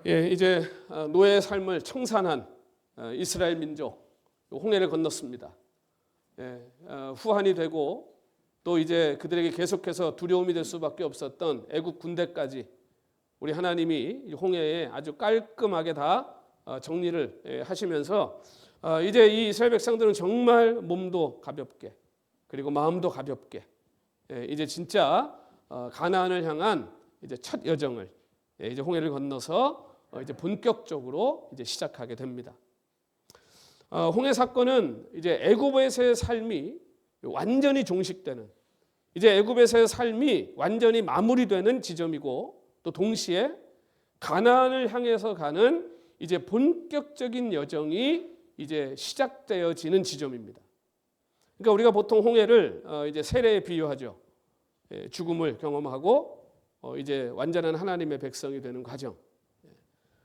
예, 이제 노예의 삶을 청산한 이스라엘 민족 홍해를 건넜습니다. 예, 후한이 되고 또 이제 그들에게 계속해서 두려움이 될 수밖에 없었던 애국 군대까지 우리 하나님이 홍해에 아주 깔끔하게 다 정리를 하시면서 이제 이 이스라엘 백성들은 정말 몸도 가볍게 그리고 마음도 가볍게 이제 진짜 가나안을 향한 이제 첫 여정을 이제 홍해를 건너서 이제 본격적으로 이제 시작하게 됩니다. 홍해 사건은 이제 애굽에서의 삶이 완전히 종식되는, 이제 애굽에서의 삶이 완전히 마무리되는 지점이고, 또 동시에 가나안을 향해서 가는 이제 본격적인 여정이 이제 시작되어지는 지점입니다. 그러니까 우리가 보통 홍해를 이제 세례에 비유하죠. 죽음을 경험하고 이제 완전한 하나님의 백성이 되는 과정.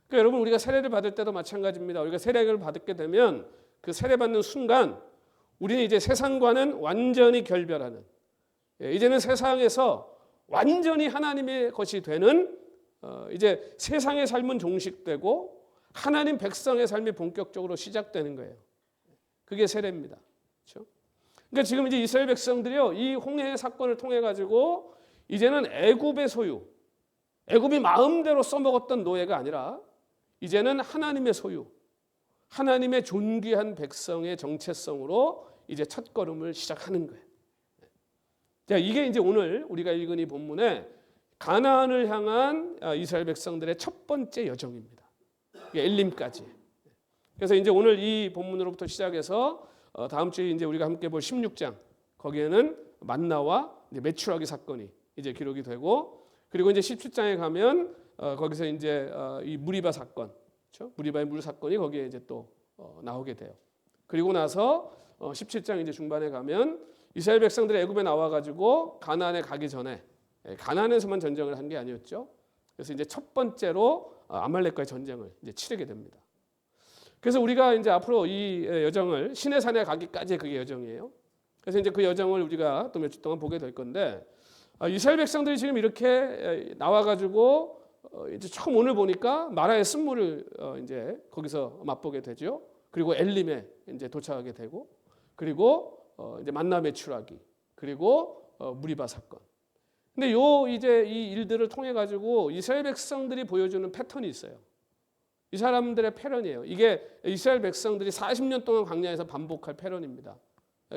그러니까 여러분, 우리가 세례를 받을 때도 마찬가지입니다. 우리가 세례를 받게 되면 그 세례 받는 순간 우리는 이제 세상과는 완전히 결별하는, 이제는 세상에서 완전히 하나님의 것이 되는 이제 세상의 삶은 종식되고 하나님 백성의 삶이 본격적으로 시작되는 거예요. 그게 세례입니다. 그렇죠? 그러니까 지금 이제 이스라엘 백성들이요, 이 홍해 사건을 통해 가지고 이제는 애굽의 소유, 애굽이 마음대로 써먹었던 노예가 아니라 이제는 하나님의 소유, 하나님의 존귀한 백성의 정체성으로 이제 첫걸음을 시작하는 거예요. 자, 이게 이제 오늘 우리가 읽은 이 본문에 가나안을 향한 이스라엘 백성들의 첫 번째 여정입니다. 엘림까지. 그래서 이제 오늘 이 본문으로부터 시작해서 다음 주에 이제 우리가 함께 볼 16장, 거기에는 만나와 이제 메추라기 사건이 이제 기록이 되고, 그리고 이제 17장에 가면 거기서 이제 이 무리바 사건, 그렇죠? 무리바의 물 사건이 거기에 이제 또 나오게 돼요. 그리고 나서 17장 이제 중반에 가면 이스라엘 백성들이 애굽에 나와 가지고 가나안에 가기 전에, 가나안에서만 전쟁을 한 게 아니었죠. 그래서 이제 첫 번째로 아말렉과의 전쟁을 이제 치르게 됩니다. 그래서 우리가 이제 앞으로 이 여정을 시내산에 가기까지의 그게 여정이에요. 그래서 이제 그 여정을 우리가 또 몇 주 동안 보게 될 건데, 이스라엘 백성들이 지금 이렇게 나와 가지고 이제 처음 오늘 보니까 마라의 쓴물을 이제 거기서 맛보게 되죠. 그리고 엘림에 이제 도착하게 되고, 그리고 이제 만나 메추라기, 그리고 무리바 사건. 근데 요 이제 이 일들을 통해 가지고 이스라엘 백성들이 보여주는 패턴이 있어요. 이 사람들의 패런이에요. 이게 이스라엘 백성들이 40년 동안 광야에서 반복할 패런입니다.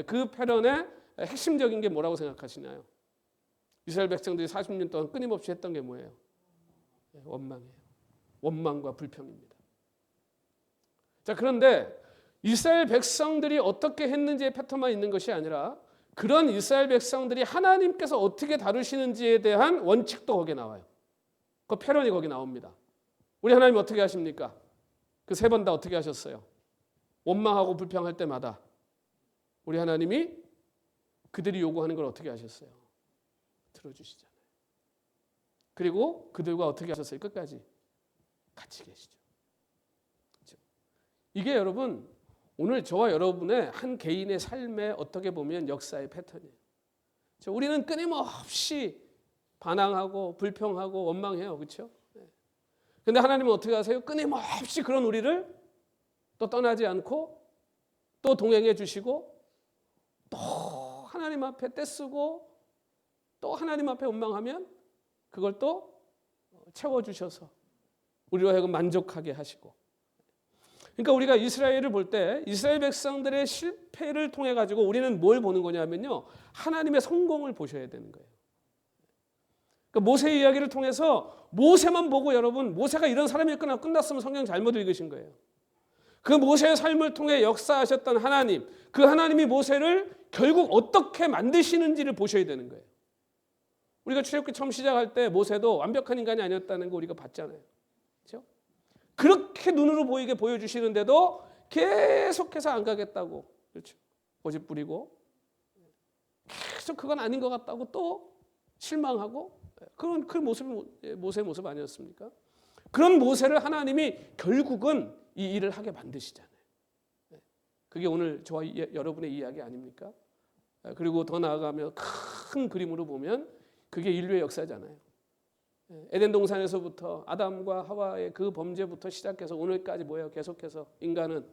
그 패런의 핵심적인 게 뭐라고 생각하시나요? 이스라엘 백성들이 40년 동안 끊임없이 했던 게 뭐예요? 원망이에요. 원망과 불평입니다. 자, 그런데 이스라엘 백성들이 어떻게 했는지의 패턴만 있는 것이 아니라 그런 이스라엘 백성들이 하나님께서 어떻게 다루시는지에 대한 원칙도 거기에 나와요. 그 패런이 거기 나옵니다. 우리 하나님 어떻게 하십니까? 그 세 번 다 어떻게 하셨어요? 원망하고 불평할 때마다 우리 하나님이 그들이 요구하는 걸 어떻게 하셨어요? 들어주시잖아요. 그리고 그들과 어떻게 하셨어요? 끝까지 같이 계시죠. 그렇죠? 이게 여러분 오늘 저와 여러분의 한 개인의 삶에 어떻게 보면 역사의 패턴이에요. 그렇죠? 우리는 끊임없이 반항하고 불평하고 원망해요. 그렇죠? 근데 하나님은 어떻게 하세요? 끊임없이 그런 우리를 또 떠나지 않고 또 동행해 주시고 또 하나님 앞에 떼쓰고 또 하나님 앞에 원망하면 그걸 또 채워주셔서 우리로 하여금 만족하게 하시고. 그러니까 우리가 이스라엘을 볼 때 이스라엘 백성들의 실패를 통해 가지고 우리는 뭘 보는 거냐면요, 하나님의 성공을 보셔야 되는 거예요. 그러니까 모세 이야기를 통해서 모세만 보고 여러분 모세가 이런 사람이었구나 끝났으면 성경 잘못 읽으신 거예요. 그 모세의 삶을 통해 역사하셨던 하나님, 그 하나님이 모세를 결국 어떻게 만드시는지를 보셔야 되는 거예요. 우리가 출애굽기 처음 시작할 때 모세도 완벽한 인간이 아니었다는 거 우리가 봤잖아요. 그렇죠? 그렇게 눈으로 보이게 보여주시는데도 계속해서 안 가겠다고, 그렇죠? 고집 부리고 계속 그건 아닌 것 같다고 또 실망하고, 그런 그 모습이 모세의 모습 아니었습니까? 그런 모세를 하나님이 결국은 이 일을 하게 만드시잖아요. 그게 오늘 저와 여러분의 이야기 아닙니까? 그리고 더 나아가면 큰 그림으로 보면 그게 인류의 역사잖아요. 에덴 동산에서부터 아담과 하와의 그 범죄부터 시작해서 오늘까지 뭐예요? 계속해서 인간은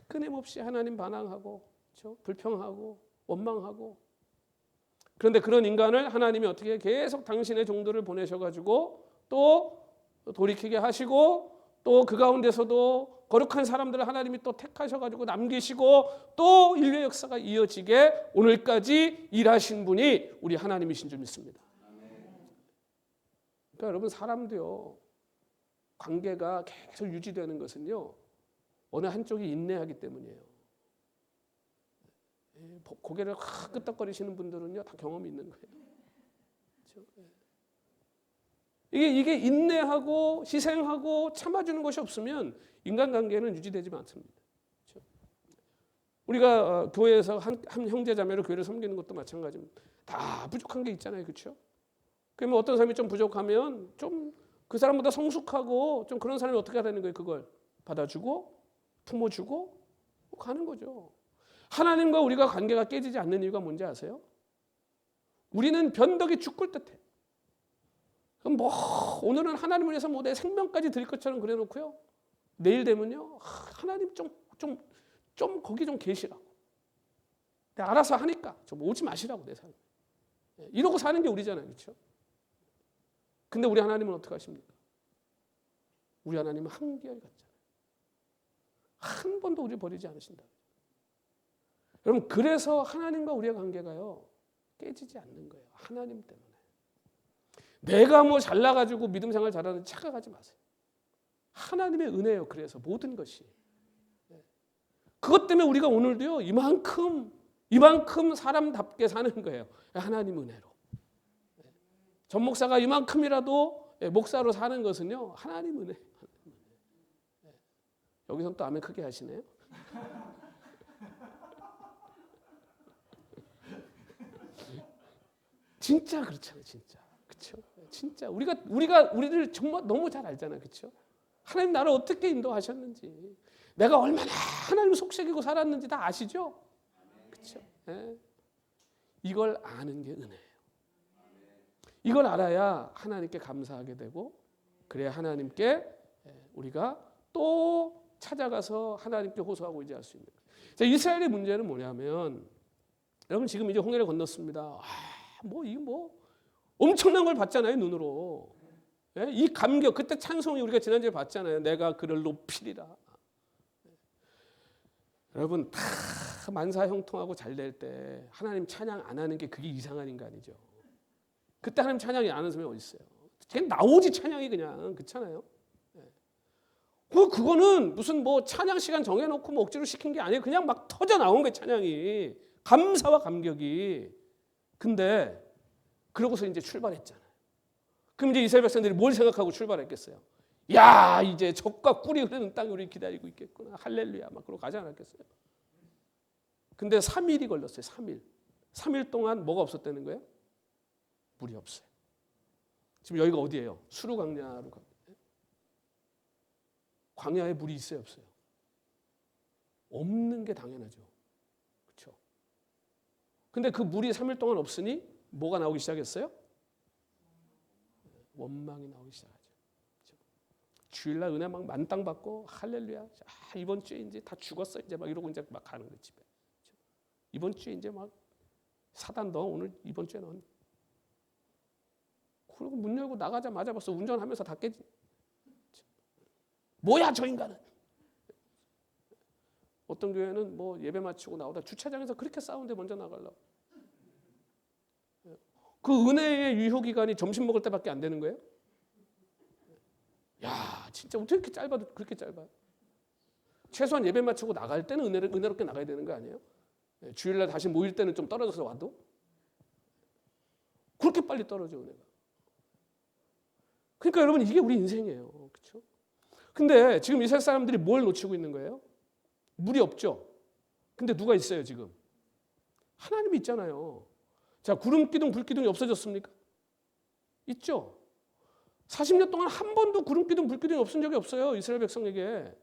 끊임없이 하나님 반항하고, 그렇죠? 불평하고 원망하고. 그런데 그런 인간을 하나님이 어떻게 계속 당신의 종들을 보내셔가지고 또 돌이키게 하시고, 또 그 가운데서도 거룩한 사람들을 하나님이 또 택하셔가지고 남기시고, 또 인류의 역사가 이어지게 오늘까지 일하신 분이 우리 하나님이신 줄 믿습니다. 그러니까 여러분, 사람도요, 관계가 계속 유지되는 것은요, 어느 한쪽이 인내하기 때문이에요. 고개를 끄덕거리시는 분들은요, 다 경험이 있는 거예요. 그렇죠? 이게 인내하고 희생하고 참아주는 것이 없으면 인간관계는 유지되지 않습니다. 그렇죠? 우리가 교회에서 한 형제 자매로 교회를 섬기는 것도 마찬가지입니다. 다 부족한 게 있잖아요, 그렇죠? 그러면 어떤 사람이 좀 부족하면 좀 그 사람보다 성숙하고 좀 그런 사람이 어떻게 하라는 거예요? 그걸 받아주고 품어주고 가는 거죠. 하나님과 우리가 관계가 깨지지 않는 이유가 뭔지 아세요? 우리는 변덕이 죽을 듯해. 그럼 뭐 오늘은 하나님을 위해서 뭐 내 생명까지 드릴 것처럼 그래놓고요, 내일 되면요, 하나님 좀 거기 좀 계시라고, 내가 알아서 하니까 좀 오지 마시라고 내 삶에, 이러고 사는 게 우리잖아요, 그렇죠? 근데 우리 하나님은 어떻게 하십니까? 우리 하나님은 한결 같잖아요. 한 번도 우리 버리지 않으신다. 여러분, 그래서 하나님과 우리의 관계가요, 깨지지 않는 거예요. 하나님 때문에. 내가 뭐 잘나가지고 믿음 생활 잘하는지 착각하지 마세요. 하나님의 은혜예요. 그래서 모든 것이. 그것 때문에 우리가 오늘도요, 이만큼 사람답게 사는 거예요. 하나님 은혜로. 전 목사가 이만큼이라도 목사로 사는 것은요, 하나님 은혜. 여기서 또 아멘 크게 하시네요. 진짜 그렇잖아요, 진짜. 그렇죠? 진짜 우리를 정말 너무 잘 알잖아요, 그렇죠? 하나님 나를 어떻게 인도하셨는지, 내가 얼마나 하나님 속삭이고 살았는지 다 아시죠? 그렇죠? 네. 이걸 아는 게 은혜예요. 이걸 알아야 하나님께 감사하게 되고, 그래야 하나님께 우리가 또 찾아가서 하나님께 호소하고 의지할 수 있는 거예요. 자, 이스라엘의 문제는 뭐냐면, 여러분 지금 이제 홍해를 건넜습니다. 뭐 엄청난 걸 봤잖아요, 눈으로. 이 감격, 그때 찬송이 우리가 지난주에 봤잖아요. 내가 그를 높이리라. 여러분, 다 만사형통하고 잘 될 때 하나님 찬양 안 하는 게 그게 이상한 인간이죠. 그때 하나님 찬양이 안 하는 사람이 어디 있어요? 그냥 나오지 찬양이, 그냥 그렇잖아요. 그거는 무슨 뭐 찬양 시간 정해놓고 뭐 억지로 시킨 게 아니에요. 그냥 막 터져 나온 거예요, 찬양이. 감사와 감격이. 근데 그러고서 이제 출발했잖아요. 그럼 이제 이스라엘 백성들이 뭘 생각하고 출발했겠어요? 야, 이제 젖과 꿀이 흐르는 땅이 우리 기다리고 있겠구나. 할렐루야. 막 그러고 가지 않았겠어요? 근데 3일이 걸렸어요. 3일 동안 뭐가 없었다는 거예요? 물이 없어요. 지금 여기가 어디예요? 수르 광야로 갑니다. 광야에 물이 있어요, 없어요? 없는 게 당연하죠. 그렇죠? 근데 그 물이 3일 동안 없으니 뭐가 나오기 시작했어요? 원망이 나오기 시작하죠. 그렇죠? 주일날 은혜 막 만땅 받고 할렐루야. 이번 주에 이제 다 죽었어. 이제 막 이러고 이제 막 가는 거예요, 집에. 그렇죠? 이번 주에 이제 막 사단 너 오늘 이번 주에 넌. 그리고 문 열고 나가자마자 벌써 운전하면서 다 깨지. 그렇죠? 뭐야 저 인간은. 어떤 교회는 뭐 예배 마치고 나오다 주차장에서 그렇게 싸우는데 먼저 나가려고. 그 은혜의 유효 기간이 점심 먹을 때밖에 안 되는 거예요? 야, 진짜 어떻게 이렇게 짧아도 그렇게 짧아요? 최소한 예배 마치고 나갈 때는 은혜롭게 나가야 되는 거 아니에요? 주일날 다시 모일 때는 좀 떨어져서 와도 그렇게 빨리 떨어져 은혜가. 그러니까 여러분 이게 우리 인생이에요, 그렇죠? 근데 지금 이스라엘 사람들이 뭘 놓치고 있는 거예요? 물이 없죠. 근데 누가 있어요 지금? 하나님이 있잖아요. 자, 구름 기둥, 불 기둥이 없어졌습니까? 있죠. 40년 동안 한 번도 구름 기둥, 불 기둥이 없은 적이 없어요, 이스라엘 백성에게.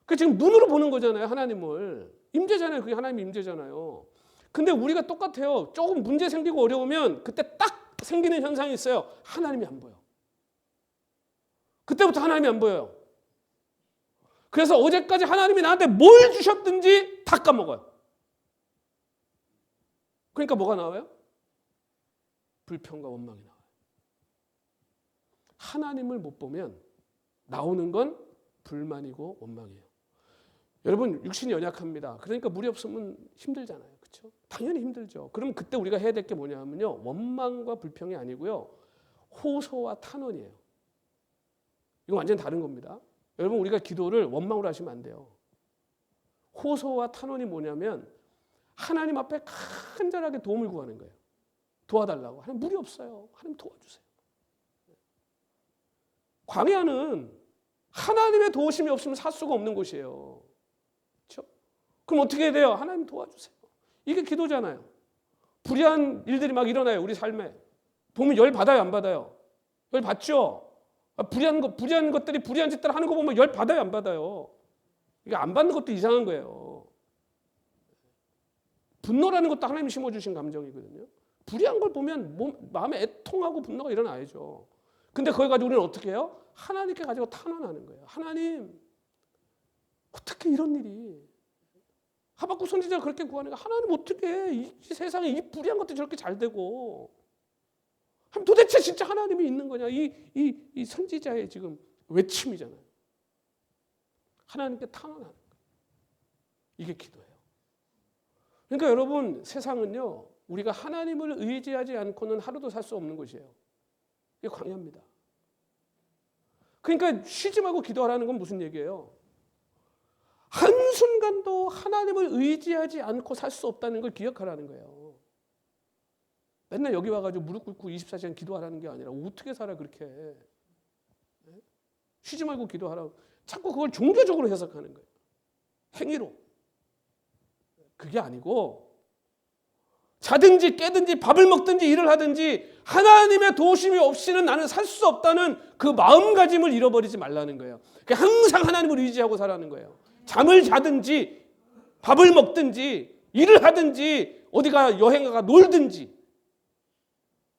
그 지금 눈으로 보는 거잖아요, 하나님을. 임재잖아요, 그게 하나님의 임재잖아요. 근데 우리가 똑같아요. 조금 문제 생기고 어려우면 그때 딱 생기는 현상이 있어요. 하나님이 안 보여. 그때부터 하나님이 안 보여요. 그래서 어제까지 하나님이 나한테 뭘 주셨든지 다 까먹어요. 그러니까 뭐가 나와요? 불평과 원망이 나와요. 하나님을 못 보면 나오는 건 불만이고 원망이에요. 여러분, 육신이 연약합니다. 그러니까 물이 없으면 힘들잖아요. 그렇죠? 당연히 힘들죠. 그럼 그때 우리가 해야 될 게 뭐냐면요, 원망과 불평이 아니고요, 호소와 탄원이에요. 이거 완전히 다른 겁니다. 여러분, 우리가 기도를 원망으로 하시면 안 돼요. 호소와 탄원이 뭐냐면 하나님 앞에 간절하게 도움을 구하는 거예요. 도와달라고. 하나님, 물이 없어요. 하나님 도와주세요. 광야는 하나님의 도우심이 없으면 살 수가 없는 곳이에요. 그렇죠? 그럼 어떻게 해야 돼요? 하나님 도와주세요. 이게 기도잖아요. 불의한 일들이 막 일어나요. 우리 삶에. 보면 열 받아요, 안 받아요? 열 받죠? 불의한 것들이 불의한 짓들 하는 거 보면 열 받아요, 안 받아요? 이게 안 받는 것도 이상한 거예요. 분노라는 것도 하나님이 심어주신 감정이거든요. 불의한 걸 보면 마음에 애통하고 분노가 일어나야죠. 근데 그걸 가지고 우리는 어떻게 해요? 하나님께 가지고 탄원하는 거예요. 하나님, 어떻게 이런 일이? 하박국 선지자가 그렇게 구하는 거예요. 하나님, 어떻게 이 세상에 이 불의한 것도 저렇게 잘 되고? 도대체 진짜 하나님이 있는 거냐? 이 선지자의 지금 외침이잖아요. 하나님께 탄원하는 거예요. 이게 기도예요. 그러니까 여러분, 세상은요, 우리가 하나님을 의지하지 않고는 하루도 살 수 없는 것이에요. 이게 광야입니다. 그러니까 쉬지 말고 기도하라는 건 무슨 얘기예요? 한순간도 하나님을 의지하지 않고 살 수 없다는 걸 기억하라는 거예요. 맨날 여기 와가지고 무릎 꿇고 24시간 기도하라는 게 아니라 어떻게 살아 그렇게. 쉬지 말고 기도하라고. 자꾸 그걸 종교적으로 해석하는 거예요. 행위로. 그게 아니고 자든지 깨든지 밥을 먹든지 일을 하든지 하나님의 도우심이 없이는 나는 살 수 없다는 그 마음가짐을 잃어버리지 말라는 거예요. 항상 하나님을 의지하고 살라는 거예요. 잠을 자든지 밥을 먹든지 일을 하든지 어디가 여행가 놀든지.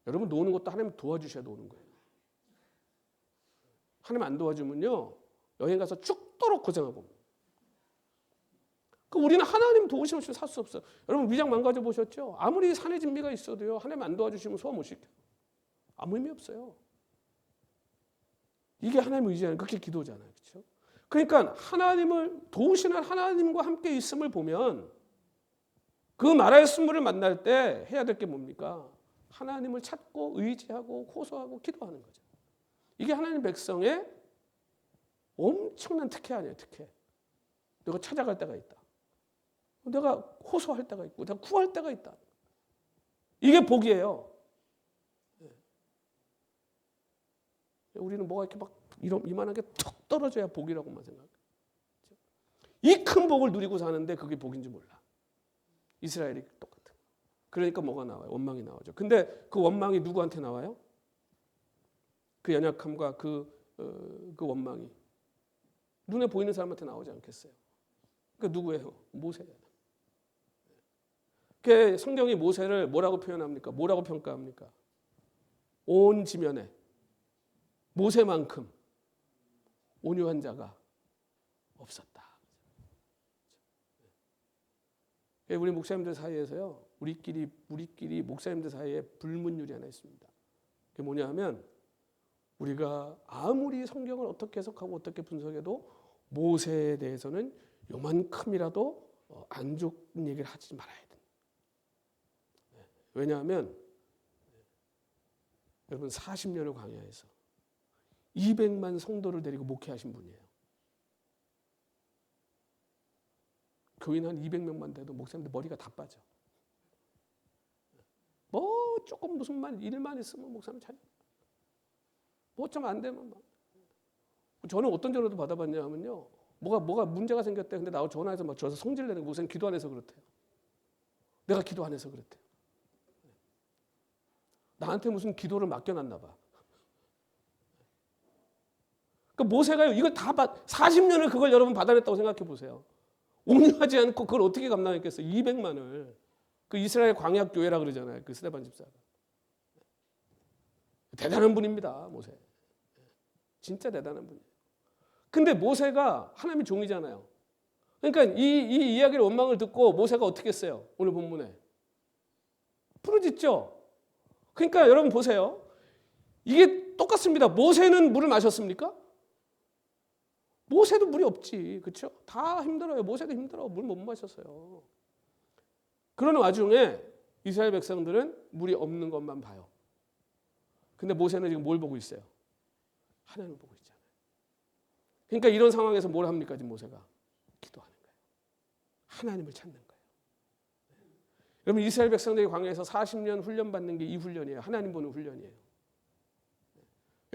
여러분, 노는 것도 하나님 도와주셔야 노는 거예요. 하나님 안 도와주면요, 여행 가서 죽도록 고생하고. 우리는 하나님 도우심 없이 살 수 없어요. 여러분, 위장 망가져 보셨죠? 아무리 산의 진미가 있어도요, 하나님 안 도와주시면 소화 못 시켜요. 아무 의미 없어요. 이게 하나님 의지하는, 그게 기도잖아요. 그렇죠? 그러니까 하나님을 도우시는 하나님과 함께 있음을 보면 그 나라의 승부를 만날 때 해야 될 게 뭡니까? 하나님을 찾고 의지하고 호소하고 기도하는 거죠. 이게 하나님 백성의 엄청난 특혜 아니에요, 특혜. 내가 찾아갈 때가 있다. 내가 호소할 때가 있고 내가 구할 때가 있다. 이게 복이에요. 우리는 뭐가 이렇게 막 이만한 게 툭 떨어져야 복이라고만 생각해요. 이 큰 복을 누리고 사는데 그게 복인지 몰라. 이스라엘이 똑같은. 그러니까 뭐가 나와요? 원망이 나오죠. 근데 그 원망이 누구한테 나와요? 그 연약함과 그 원망이 눈에 보이는 사람한테 나오지 않겠어요? 그 누구예요? 모세예요. 그 성경이 모세를 뭐라고 표현합니까? 뭐라고 평가합니까? 온 지면에 모세만큼 온유한 자가 없었다. 우리 목사님들 사이에서요, 우리끼리 목사님들 사이에 불문율이 하나 있습니다. 그게 뭐냐 하면 우리가 아무리 성경을 어떻게 해석하고 어떻게 분석해도 모세에 대해서는 요만큼이라도 안 좋은 얘기를 하지 말아야 돼. 왜냐하면 여러분 40년을 광야에서 200만 성도를 데리고 목회하신 분이에요. 교인 한 200명만 돼도 목사님들 머리가 다 빠져. 뭐 조금 무슨 일만 있으면 목사님 잘. 뭐 좀 안 되면 막. 저는 어떤 전화도 받아봤냐 하면요. 뭐가 문제가 생겼대. 근데 나하고 전화해서 막 저서 성질 내는 거 목사님 기도 안 해서 그렇대요. 내가 기도 안 해서 그렇대요. 나한테 무슨 기도를 맡겨놨나 봐. 그러니까 모세가요, 이걸 다 40년을 그걸 여러분 받아냈다고 생각해 보세요. 온유하지 않고 그걸 어떻게 감당했겠어요? 200만을. 그 이스라엘 광야 교회라 그러잖아요. 그 스데반 집사가. 대단한 분입니다, 모세. 진짜 대단한 분이에요. 근데 모세가 하나님의 종이잖아요. 그러니까 이 이야기를 원망을 듣고 모세가 어떻게 했어요? 오늘 본문에 부르짖죠. 그러니까 여러분 보세요. 이게 똑같습니다. 모세는 물을 마셨습니까? 모세도 물이 없지. 그렇죠? 다 힘들어요. 모세도 힘들어. 물 못 마셨어요. 그러는 와중에 이스라엘 백성들은 물이 없는 것만 봐요. 근데 모세는 지금 뭘 보고 있어요? 하나님을 보고 있잖아요. 그러니까 이런 상황에서 뭘 합니까? 지금 모세가 기도하는 거예요. 하나님을 찾는 거예요. 여러분 이스라엘 백성들이 광야에서 40년 훈련받는 게 이 훈련이에요. 하나님 보는 훈련이에요.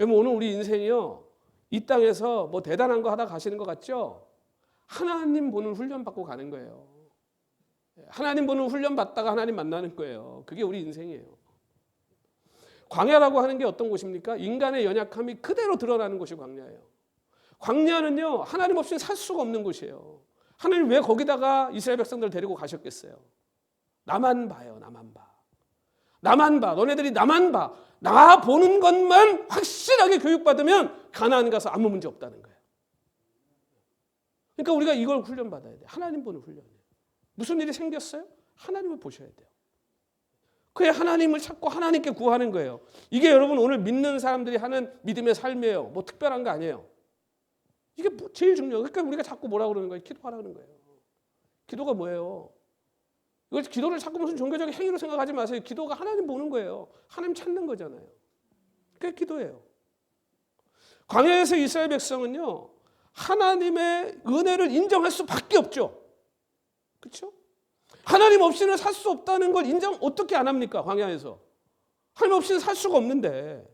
여러분 오늘 우리 인생이요. 이 땅에서 뭐 대단한 거 하다 가시는 것 같죠? 하나님 보는 훈련 받고 가는 거예요. 하나님 보는 훈련 받다가 하나님 만나는 거예요. 그게 우리 인생이에요. 광야라고 하는 게 어떤 곳입니까? 인간의 연약함이 그대로 드러나는 곳이 광야예요. 광야는요. 하나님 없이는 살 수가 없는 곳이에요. 하나님 왜 거기다가 이스라엘 백성들을 데리고 가셨겠어요? 나만 봐요. 나만 봐. 나만 봐. 너네들이 나만 봐. 나 보는 것만 확실하게 교육받으면 가나안 가서 아무 문제 없다는 거예요. 그러니까 우리가 이걸 훈련받아야 돼요. 하나님 보는 훈련이에요. 무슨 일이 생겼어요? 하나님을 보셔야 돼요. 그게 하나님을 찾고 하나님께 구하는 거예요. 이게 여러분 오늘 믿는 사람들이 하는 믿음의 삶이에요. 뭐 특별한 거 아니에요. 이게 제일 중요해요. 그러니까 우리가 자꾸 뭐라고 그러는 거예요? 기도하라는 거예요. 기도가 뭐예요? 이걸 기도를 자꾸 무슨 종교적인 행위로 생각하지 마세요. 기도가 하나님 보는 거예요. 하나님 찾는 거잖아요. 그게 기도예요. 광야에서 이스라엘 백성은요. 하나님의 은혜를 인정할 수밖에 없죠. 그렇죠? 하나님 없이는 살 수 없다는 걸 인정 어떻게 안 합니까? 광야에서. 하나님 없이는 살 수가 없는데.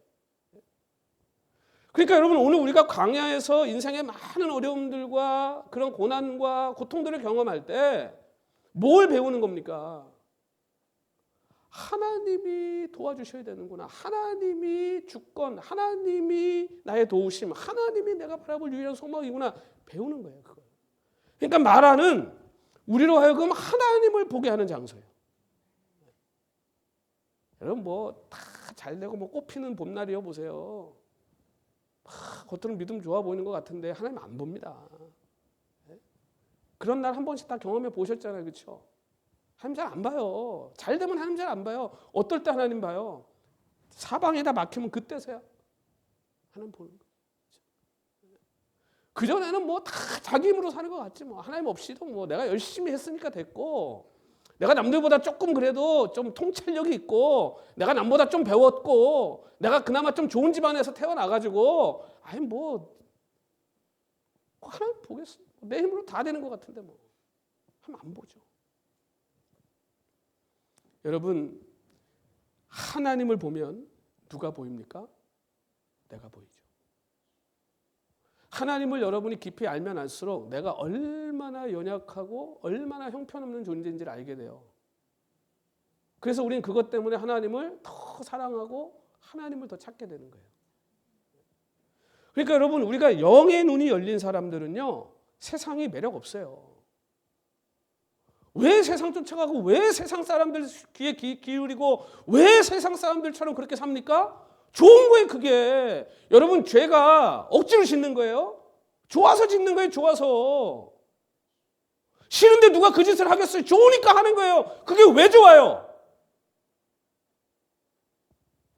그러니까 여러분 오늘 우리가 광야에서 인생의 많은 어려움들과 그런 고난과 고통들을 경험할 때 뭘 배우는 겁니까? 하나님이 도와주셔야 되는구나. 하나님이 주권, 하나님이 나의 도우심, 하나님이 내가 바라볼 유일한 소망이구나. 배우는 거예요. 그걸. 그러니까 마라는 우리로 하여금 하나님을 보게 하는 장소예요. 여러분 뭐 다 잘되고 뭐 꽃피는 봄날이요 보세요. 겉으로는 믿음 좋아 보이는 것 같은데 하나님 안 봅니다. 그런 날 한 번씩 다 경험해 보셨잖아요. 그렇죠? 하나님 잘 안 봐요. 잘 되면 하나님 잘 안 봐요. 어떨 때 하나님 봐요? 사방에다 막히면 그때서야 하나님 보는 거예요. 그전에는 뭐 다 자기 힘으로 사는 것 같지 뭐. 하나님 없이도 뭐 내가 열심히 했으니까 됐고 내가 남들보다 조금 그래도 좀 통찰력이 있고 내가 남보다 좀 배웠고 내가 그나마 좀 좋은 집안에서 태어나가지고 아니 뭐 하나님 보겠어. 내 힘으로 다 되는 것 같은데 뭐 하면 안 보죠. 여러분 하나님을 보면 누가 보입니까? 내가 보이죠. 하나님을 여러분이 깊이 알면 알수록 내가 얼마나 연약하고 얼마나 형편없는 존재인지를 알게 돼요. 그래서 우리는 그것 때문에 하나님을 더 사랑하고 하나님을 더 찾게 되는 거예요. 그러니까 여러분 우리가 영의 눈이 열린 사람들은요. 세상이 매력 없어요. 왜 세상 쫓아가고 왜 세상 사람들 귀에 기울이고 왜 세상 사람들처럼 그렇게 삽니까? 좋은 거예요 그게. 여러분 죄가 억지로 짓는 거예요? 좋아서 짓는 거예요. 좋아서. 싫은데 누가 그 짓을 하겠어요? 좋으니까 하는 거예요. 그게 왜 좋아요?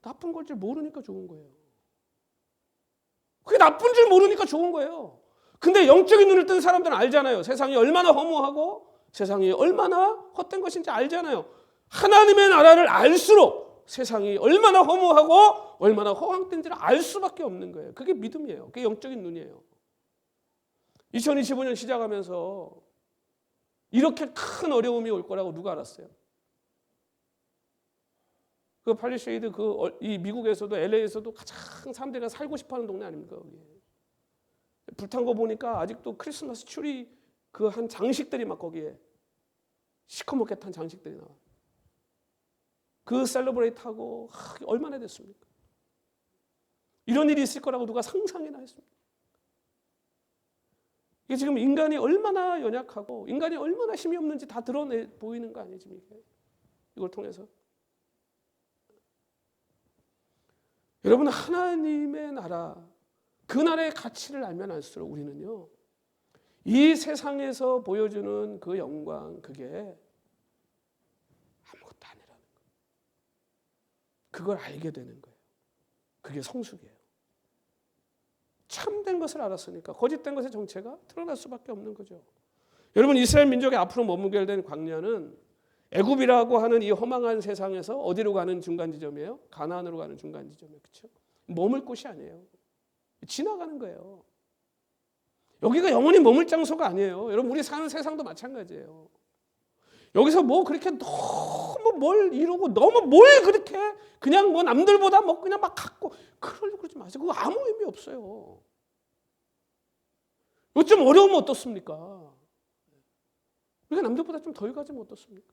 나쁜 걸 줄 모르니까 좋은 거예요. 그게 나쁜 줄 모르니까 좋은 거예요. 근데 영적인 눈을 뜬 사람들은 알잖아요. 세상이 얼마나 허무하고 세상이 얼마나 헛된 것인지 알잖아요. 하나님의 나라를 알수록 세상이 얼마나 허무하고 얼마나 허황된지를 알 수밖에 없는 거예요. 그게 믿음이에요. 그게 영적인 눈이에요. 2025년 시작하면서 이렇게 큰 어려움이 올 거라고 누가 알았어요? 그 팔리쉐이드 이 미국에서도 LA에서도 가장 사람들이 살고 싶어하는 동네 아닙니까? 거기. 불탄 거 보니까 아직도 크리스마스 추리 그 한 장식들이 막 거기에 시커멓게 탄 장식들이 나와. 그 셀러브레이트하고 얼마나 됐습니까? 이런 일이 있을 거라고 누가 상상이나 했습니까? 이게 지금 인간이 얼마나 연약하고 인간이 얼마나 힘이 없는지 다 드러내 보이는 거 아니에요 지금 이걸 통해서. 여러분, 하나님의 나라, 그 나라의 가치를 알면 알수록 우리는요, 이 세상에서 보여주는 그 영광, 그게 아무것도 아니라는 거예요. 그걸 알게 되는 거예요. 그게 성숙이에요. 참된 것을 알았으니까 거짓된 것의 정체가 드러날 수밖에 없는 거죠. 여러분, 이스라엘 민족의 앞으로 머물게 된 광야는 애굽이라고 하는 이 허망한 세상에서 어디로 가는 중간 지점이에요? 가나안으로 가는 중간 지점이에요. 그렇죠? 머물 곳이 아니에요. 지나가는 거예요. 여기가 영원히 머물 장소가 아니에요. 여러분, 우리 사는 세상도 마찬가지예요. 여기서 뭐 그렇게 너무 뭘 이루고 너무 뭘 그렇게 그냥 뭐 남들보다 뭐 그냥 막 갖고 그러려고 그러지 마세요. 그거 아무 의미 없어요. 요즘 어려우면 어떻습니까? 우리가 남들보다 좀 덜 가지면 어떻습니까?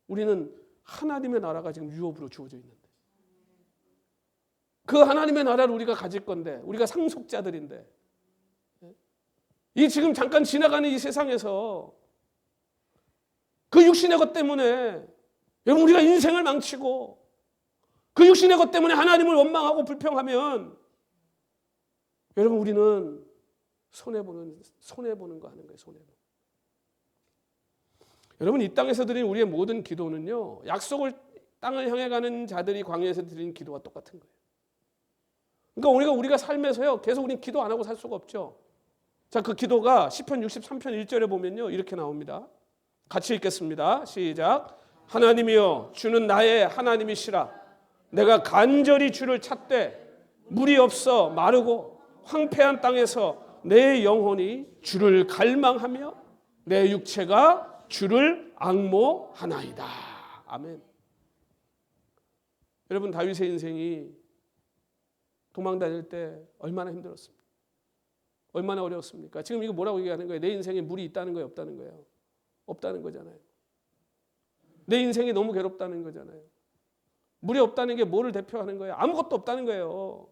우리는 하나님의 나라가 지금 유업으로 주어져 있는데, 그 하나님의 나라를 우리가 가질 건데, 우리가 상속자들인데, 이 지금 잠깐 지나가는 이 세상에서 그 육신의 것 때문에 여러분, 우리가 인생을 망치고 그 육신의 것 때문에 하나님을 원망하고 불평하면 여러분, 우리는 손해보는 거 하는 거예요. 손해보는. 여러분, 이 땅에서 드린 우리의 모든 기도는요, 약속을 땅을 향해 가는 자들이 광야에서 드린 기도와 똑같은 거예요. 그러니까 우리가 삶에서요, 계속 우리는 기도 안 하고 살 수가 없죠. 자, 그 기도가 시편 63편 1절에 보면요, 이렇게 나옵니다. 같이 읽겠습니다. 시작. 하나님이여, 주는 나의 하나님이시라. 내가 간절히 주를 찾되 물이 없어 마르고 황폐한 땅에서 내 영혼이 주를 갈망하며 내 육체가 주를 앙모하나이다. 아멘. 여러분, 다윗의 인생이 도망 다닐 때 얼마나 힘들었습니까? 얼마나 어려웠습니까? 지금 이거 뭐라고 얘기하는 거예요? 내 인생에 물이 있다는 거예요? 없다는 거예요? 없다는 거잖아요. 내 인생이 너무 괴롭다는 거잖아요. 물이 없다는 게 뭐를 대표하는 거예요? 아무것도 없다는 거예요.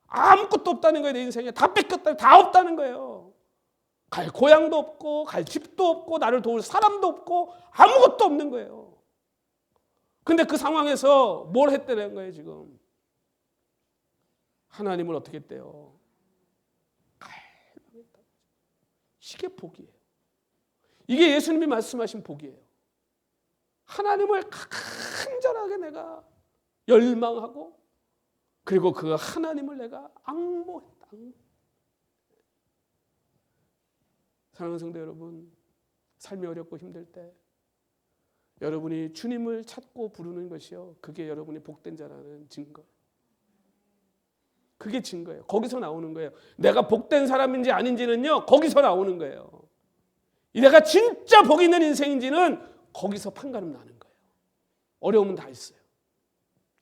아무것도 없다는 거예요. 내 인생에 다 뺏겼다, 다 없다는 거예요. 갈 고향도 없고 갈 집도 없고 나를 도울 사람도 없고 아무것도 없는 거예요. 근데 그 상황에서 뭘 했다는 거예요? 지금 하나님을 어떻게 했대요? 갈망했다. 이게 복이에요. 이게 예수님이 말씀하신 복이에요. 하나님을 간절하게 내가 열망하고, 그리고 그 하나님을 내가 앙모했다. 사랑하는 성도 여러분, 삶이 어렵고 힘들 때 여러분이 주님을 찾고 부르는 것이요, 그게 여러분이 복된 자라는 증거. 그게 증거예요. 거기서 나오는 거예요. 내가 복된 사람인지 아닌지는요, 거기서 나오는 거예요. 내가 진짜 복 있는 인생인지는 거기서 판가름 나는 거예요. 어려움은 다 있어요.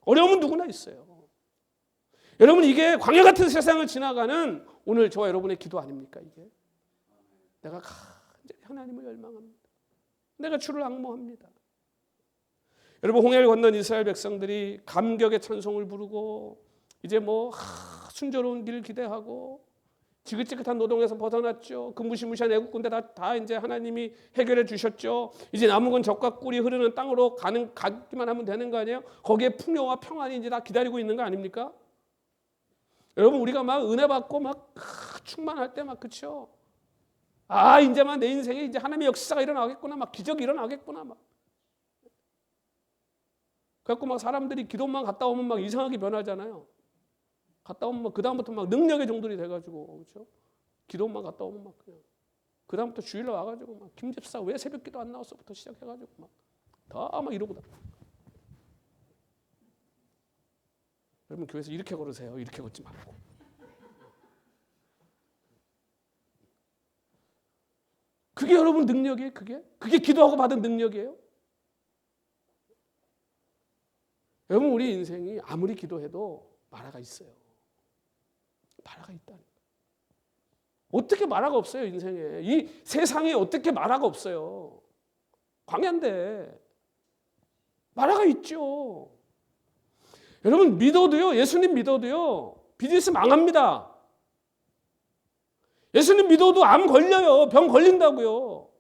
어려움은 누구나 있어요. 여러분, 이게 광야 같은 세상을 지나가는 오늘 저와 여러분의 기도 아닙니까? 이게 내가 간절히 하나님을 열망합니다. 내가 주를 앙모합니다. 여러분, 홍해를 건넌 이스라엘 백성들이 감격의 찬송을 부르고 이제 뭐 순조로운 길을 기대하고 지긋지긋한 노동에서 벗어났죠. 그 무시무시한 애국 군대 다 이제 하나님이 해결해 주셨죠. 이제 남은 건 젖과 꿀이 흐르는 땅으로 가기만 하면 되는 거 아니에요? 거기에 풍요와 평안이 이제 다 기다리고 있는 거 아닙니까? 여러분, 우리가 막 은혜 받고 막 충만할 때 막, 그렇죠? 아, 이제만 내 인생에 이제 하나님의 역사가 일어나겠구나, 막 기적이 일어나겠구나, 막. 그래갖고 막 사람들이 기도만 갔다 오면 막 이상하게 변하잖아요. 갔다 오면 막 그다음부터 막 능력의 종들이 돼가지고, 그렇죠? 기도만 갔다 오면 막 그냥 그다음부터 주일날 와가지고 막 김집사 왜 새벽기도 안 나왔어부터 시작해가지고 막 다 막 이러고 다. 여러분, 교회에서 이렇게 걸으세요. 이렇게 걷지 말고. 그게 여러분 능력이에요. 그게 기도하고 받은 능력이에요. 여러분, 우리 인생이 아무리 기도해도 마라가 있어요. 마라가 있다는 거예요. 어떻게 마라가 없어요, 인생에? 이 세상에 어떻게 마라가 없어요? 광야인데 마라가 있죠. 여러분, 믿어도요, 예수님 믿어도요, 비즈니스 망합니다. 예수님 믿어도 암 걸려요. 병 걸린다고요.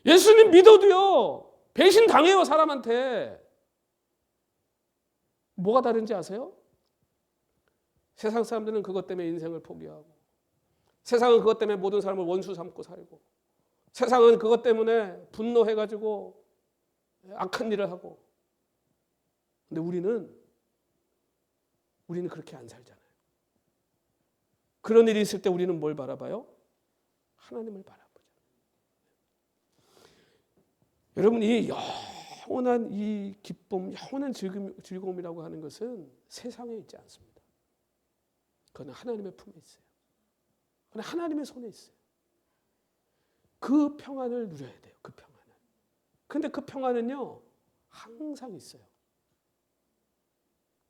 예수님 믿어도요, 배신 당해요, 사람한테. 뭐가 다른지 아세요? 세상 사람들은 그것 때문에 인생을 포기하고, 세상은 그것 때문에 모든 사람을 원수 삼고 살고, 세상은 그것 때문에 분노해가지고 악한 일을 하고. 근데 우리는 그렇게 안 살잖아요. 그런 일이 있을 때 우리는 뭘 바라봐요? 하나님을 바라보죠. 여러분, 이 영원한 이 기쁨, 영원한 즐거움이라고 하는 것은 세상에 있지 않습니다. 그건 하나님의 품에 있어요. 그건 하나님의 손에 있어요. 그 평안을 누려야 돼요. 그 평안을. 근데 그 평안은요, 항상 있어요.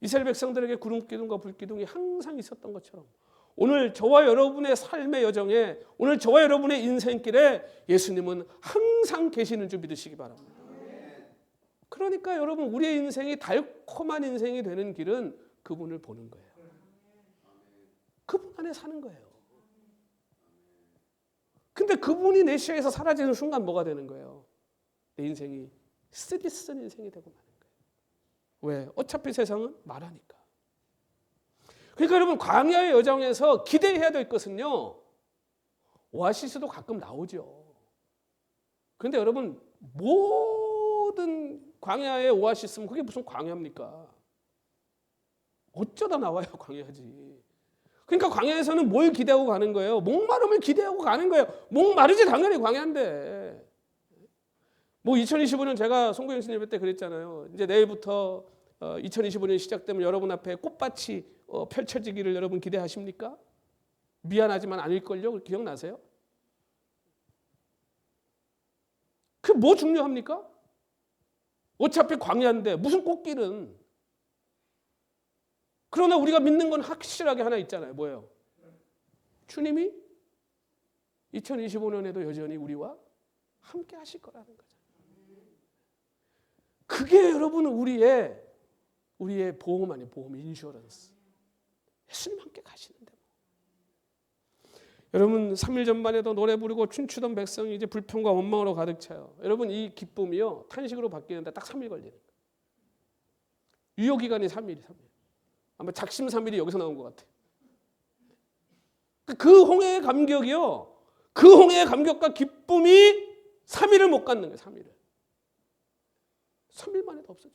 이스라엘 백성들에게 구름 기둥과 불 기둥이 항상 있었던 것처럼 오늘 저와 여러분의 삶의 여정에, 오늘 저와 여러분의 인생길에 예수님은 항상 계시는 줄 믿으시기 바랍니다. 그러니까 여러분, 우리의 인생이 달콤한 인생이 되는 길은 그분을 보는 거예요. 그분 안에 사는 거예요. 근데 그분이 내 시야에서 사라지는 순간 뭐가 되는 거예요? 내 인생이 쓰디쓴 인생이 되고 마는 거예요. 왜? 어차피 세상은 말하니까. 그러니까 여러분, 광야의 여정에서 기대해야 될 것은요, 오아시스도 가끔 나오죠. 그런데 여러분, 모든 광야의 오아시스면 그게 무슨 광야입니까? 어쩌다 나와요, 광야지. 그러니까 광야에서는 뭘 기대하고 가는 거예요? 목마름을 기대하고 가는 거예요. 목마르지 당연히 광야인데. 뭐 2025년 제가 송구영신 예배 때 그랬잖아요. 이제 내일부터 2025년이 시작되면 여러분 앞에 꽃밭이 펼쳐지기를 여러분 기대하십니까? 미안하지만 아닐걸요? 기억나세요? 그 뭐 중요합니까? 어차피 광야인데 무슨 꽃길은. 그러나 우리가 믿는 건 확실하게 하나 있잖아요. 뭐예요? 주님이 2025년에도 여전히 우리와 함께 하실 거라는 거죠. 그게 여러분은 우리의 보험 아니에요. 보험, 인슈어런스. 예수님 함께 가시는데. 여러분, 3일 전만 해도 노래 부르고 춤추던 백성이 이제 불평과 원망으로 가득 차요. 여러분, 이 기쁨이요, 탄식으로 바뀌는데 딱 3일 걸리는 거예요. 유효기간이 3일. 아마 작심 3일이 여기서 나온 것 같아요. 그 홍해의 감격이요, 그 홍해의 감격과 기쁨이 3일을 못 갖는 거예요. 3일을. 3일 만에도 없어져.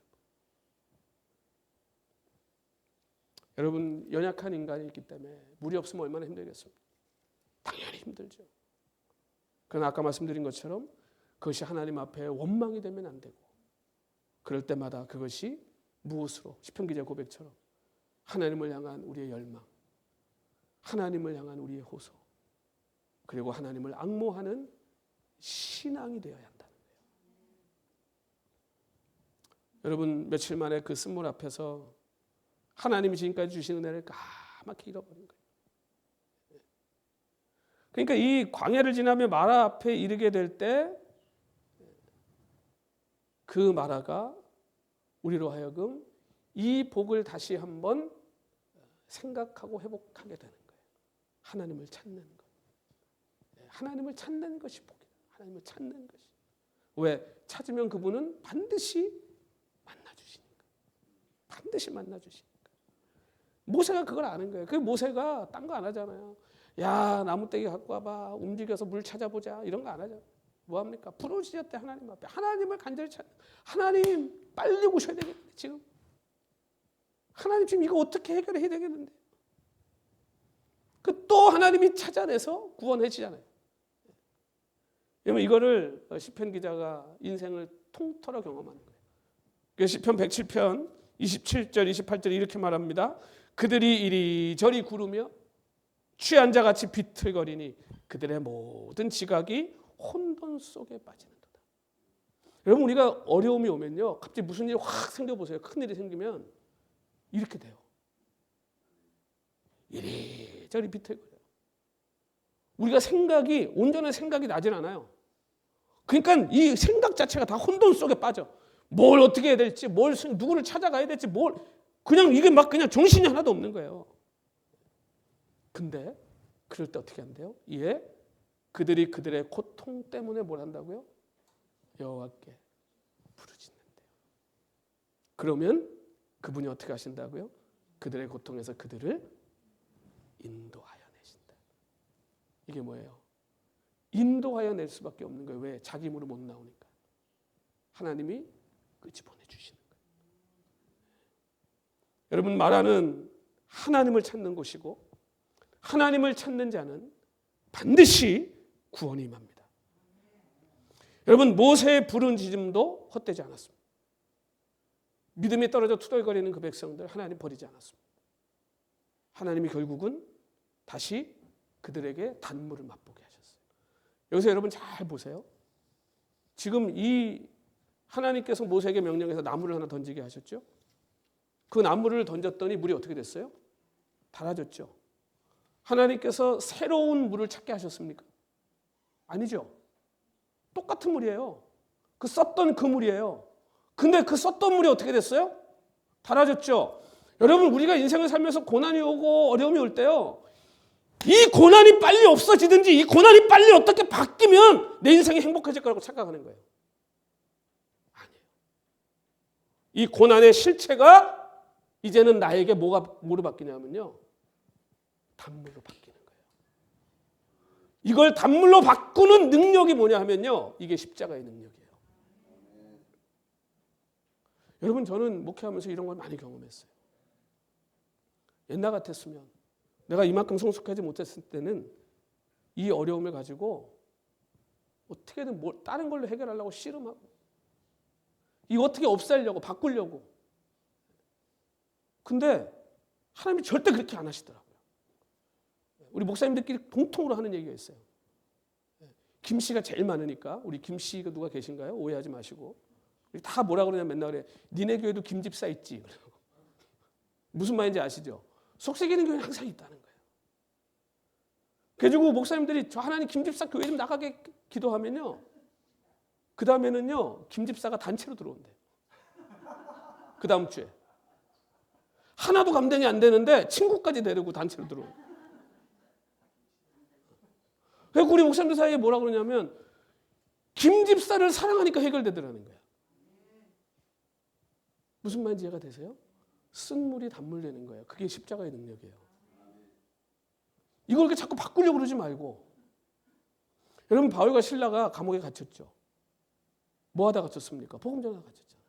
여러분, 연약한 인간이 있기 때문에 물이 없으면 얼마나 힘들겠습니까? 당연히 힘들죠. 그러나 아까 말씀드린 것처럼 그것이 하나님 앞에 원망이 되면 안 되고, 그럴 때마다 그것이 무엇으로, 시편 기자 고백처럼 하나님을 향한 우리의 열망, 하나님을 향한 우리의 호소, 그리고 하나님을 앙모하는 신앙이 되어야 한다는 거예요. 여러분, 며칠 만에 그 쓴물 앞에서 하나님이 지금까지 주신 은혜를 까맣게 잃어버린 거예요. 그러니까 이 광야를 지나며 마라 앞에 이르게 될 때 그 마라가 우리로 하여금 이 복을 다시 한번 생각하고 회복하게 되는 거예요. 하나님을 찾는 것. 하나님을 찾는 것이 복이에요. 하나님을 찾는 것이. 왜? 찾으면 그분은 반드시 만나주시니까. 반드시 만나주시니까. 모세가 그걸 아는 거예요. 그 모세가 딴 거 안 하잖아요. 야, 나무떼기 갖고 와봐. 움직여서 물 찾아보자. 이런 거 안 하잖아요. 뭐합니까? 부르짖었대 하나님 앞에. 하나님을 간절히 찾는. 하나님 빨리 오셔야 되겠는데 지금. 하나님 지금 이거 어떻게 해결해야 되겠는데. 그 또 하나님이 찾아내서 구원해 주잖아요. 여러분, 이거를 시편 기자가 인생을 통틀어 경험하는 거예요. 시편 107편 27절 28절 이렇게 말합니다. 그들이 이리저리 구르며 취한 자같이 비틀거리니 그들의 모든 지각이 혼돈 속에 빠지는도다. 여러분, 우리가 어려움이 오면요, 갑자기 무슨 일이 확 생겨보세요. 큰 일이 생기면 이렇게 돼요. 이리저리 비틀거려요. 우리가 온전한 생각이 나진 않아요. 그러니까 이 생각 자체가 다 혼돈 속에 빠져. 뭘 어떻게 해야 될지, 누구를 찾아가야 될지, 그냥 이게 막 그냥 정신이 하나도 없는 거예요. 근데 그럴 때 어떻게 한대요? 그들이 그들의 고통 때문에 뭘 한다고요? 여호와께 부르짖는데요. 그러면 그분이 어떻게 하신다고요? 그들의 고통에서 그들을 인도하여 내신다. 이게 뭐예요? 인도하여 낼 수밖에 없는 거예요. 왜? 자기 힘으로 못 나오니까. 하나님이 끄집어내 주시는 거예요. 여러분, 마라는 하나님을 찾는 곳이고 하나님을 찾는 자는 반드시 구원이 임합니다. 여러분, 모세의 부르짖음도 헛되지 않았습니다. 믿음이 떨어져 투덜거리는 그 백성들 하나님 버리지 않았습니다. 하나님이 결국은 다시 그들에게 단물을 맛보게 하셨어요. 여기서 여러분 잘 보세요. 지금 이 하나님께서 모세에게 명령해서 나무를 하나 던지게 하셨죠. 그 나무를 던졌더니 물이 어떻게 됐어요? 달아졌죠. 하나님께서 새로운 물을 찾게 하셨습니까? 아니죠. 똑같은 물이에요. 그 썼던 그 물이에요. 근데 그 썼던 물이 어떻게 됐어요? 달아졌죠. 여러분, 우리가 인생을 살면서 고난이 오고 어려움이 올 때요, 이 고난이 빨리 없어지든지 이 고난이 빨리 어떻게 바뀌면 내 인생이 행복해질 거라고 착각하는 거예요. 아니에요. 이 고난의 실체가 이제는 나에게 뭐로 바뀌냐면요, 단물로 바뀌는 거예요. 이걸 단물로 바꾸는 능력이 뭐냐 하면요, 이게 십자가의 능력이에요. 여러분, 저는 목회하면서 이런 걸 많이 경험했어요. 옛날 같았으면, 내가 이만큼 성숙하지 못했을 때는 이 어려움을 가지고 어떻게든 다른 걸로 해결하려고 씨름하고, 이거 어떻게 없애려고, 바꾸려고. 근데 하나님이 절대 그렇게 안 하시더라고요. 우리 목사님들끼리 공통으로 하는 얘기가 있어요. 김씨가 제일 많으니까, 우리 김씨가 누가 계신가요? 오해하지 마시고. 다 뭐라 그러냐 맨날 그래. 니네 교회도 김집사 있지. 무슨 말인지 아시죠? 속삭이는 교회는 항상 있다는 거예요. 그래가지고 목사님들이 저 하나님 김집사 교회 좀 나가게 기도하면요, 그 다음에는요, 김집사가 단체로 들어온대. 그 다음 주에. 하나도 감당이 안 되는데 친구까지 데리고 단체로 들어온대. 그래서 우리 목사님들 사이에 뭐라 그러냐면 김집사를 사랑하니까 해결되더라는 거예요. 무슨 말인지 이해가 되세요? 쓴 물이 단물 되는 거예요. 그게 십자가의 능력이에요. 이걸 이렇게 자꾸 바꾸려고 그러지 말고. 여러분, 바울과 실라가 감옥에 갇혔죠. 뭐 하다 갇혔습니까? 복음 전하다 갇혔잖아요.